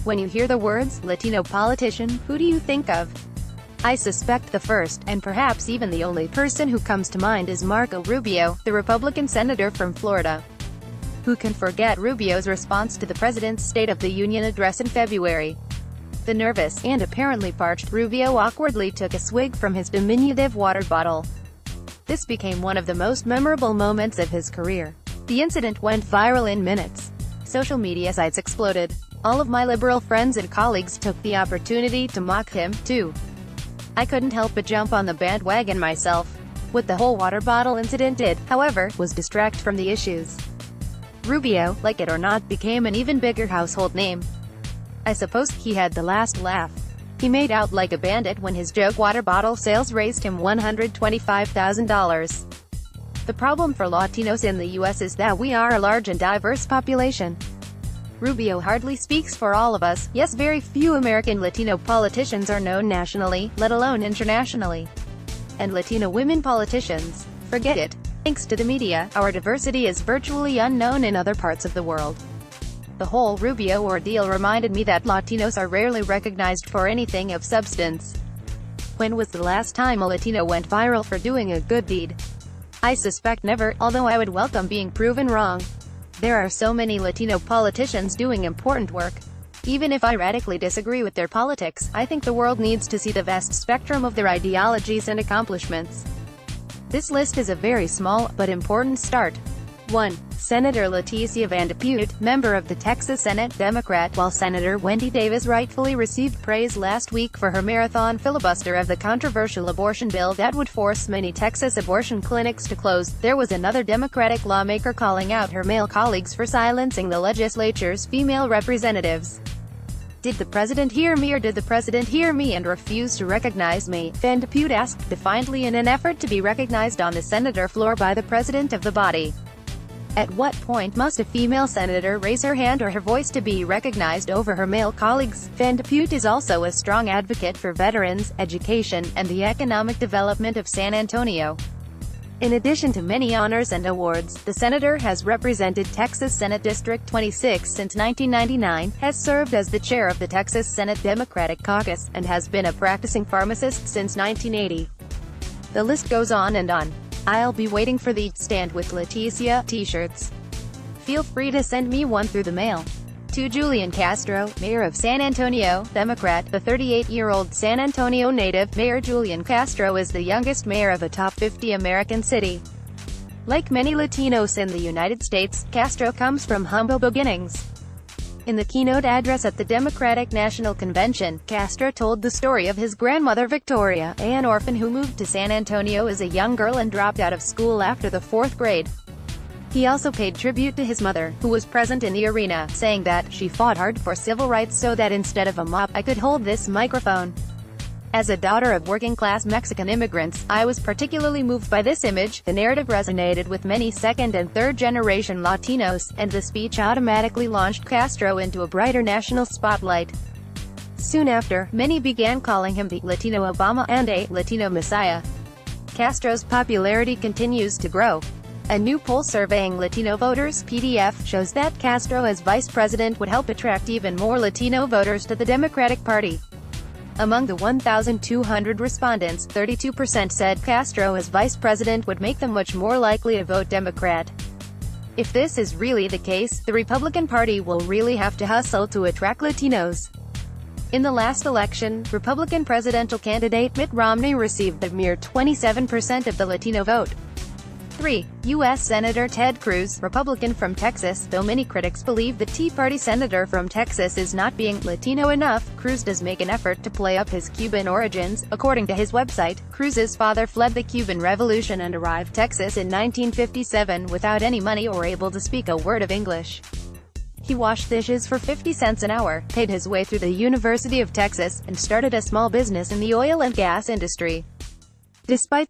When you hear the words, Latino politician, who do you think of? I suspect the first, and perhaps even the only person who comes to mind is Marco Rubio, the Republican senator from Florida. Who can forget Rubio's response to the president's State of the Union address in February? The nervous, and apparently parched, Rubio awkwardly took a swig from his diminutive water bottle. This became one of the most memorable moments of his career. The incident went viral in minutes. Social media sites exploded. All of my liberal friends and colleagues took the opportunity to mock him, too. I couldn't help but jump on the bandwagon myself. What the whole water bottle incident did, however, was distract from the issues. Rubio, like it or not, became an even bigger household name. I suppose he had the last laugh. He made out like a bandit when his joke water bottle sales raised him $125,000. The problem for Latinos in the U.S. is that we are a large and diverse population. Rubio hardly speaks for all of us. Yes, very few American Latino politicians are known nationally, let alone internationally. And Latino women politicians? Forget it. Thanks to the media, our diversity is virtually unknown in other parts of the world. The whole Rubio ordeal reminded me that Latinos are rarely recognized for anything of substance. When was the last time a Latino went viral for doing a good deed? I suspect never, although I would welcome being proven wrong. There are so many Latino politicians doing important work. Even if I radically disagree with their politics, I think the world needs to see the vast spectrum of their ideologies and accomplishments. This list is a very small, but important start. 1. Senator Leticia Van de Putte, member of the Texas Senate, Democrat. While Senator Wendy Davis rightfully received praise last week for her marathon filibuster of the controversial abortion bill that would force many Texas abortion clinics to close, there was another Democratic lawmaker calling out her male colleagues for silencing the legislature's female representatives. Did the president hear me, or did the president hear me and refuse to recognize me? Van de Putte asked defiantly in an effort to be recognized on the senator floor by the president of the body. At what point must a female senator raise her hand or her voice to be recognized over her male colleagues? Van de Putte is also a strong advocate for veterans, education, and the economic development of San Antonio. In addition to many honors and awards, the senator has represented Texas Senate District 26 since 1999, has served as the chair of the Texas Senate Democratic Caucus, and has been a practicing pharmacist since 1980. The list goes on and on. I'll be waiting for the Stand with Leticia t-shirts. Feel free to send me one through the mail. To Julian Castro, Mayor of San Antonio, Democrat. The 38-year-old San Antonio native, Mayor Julian Castro, is the youngest mayor of a top 50 American city. Like many Latinos in the United States, Castro comes from humble beginnings. In the keynote address at the Democratic National Convention, Castro told the story of his grandmother Victoria, an orphan who moved to San Antonio as a young girl and dropped out of school after the 4th grade. He also paid tribute to his mother, who was present in the arena, saying that, "She fought hard for civil rights so that instead of a mop, I could hold this microphone." As a daughter of working-class Mexican immigrants, I was particularly moved by this image. The narrative resonated with many second- and third-generation Latinos, and the speech automatically launched Castro into a brighter national spotlight. Soon after, many began calling him the Latino Obama and a Latino Messiah. Castro's popularity continues to grow. A new poll surveying Latino voters, PDF, shows that Castro as vice president would help attract even more Latino voters to the Democratic Party. Among the 1,200 respondents, 32% said Castro as vice president would make them much more likely to vote Democrat. If this is really the case, the Republican Party will really have to hustle to attract Latinos. In the last election, Republican presidential candidate Mitt Romney received a mere 27% of the Latino vote. 3. U.S. Senator Ted Cruz, Republican from Texas. Though many critics believe the Tea Party senator from Texas is not being Latino enough, Cruz does make an effort to play up his Cuban origins. According to his website, Cruz's father fled the Cuban Revolution and arrived Texas in 1957 without any money or able to speak a word of English. He washed dishes for 50 cents an hour, paid his way through the University of Texas, and started a small business in the oil and gas industry. Despite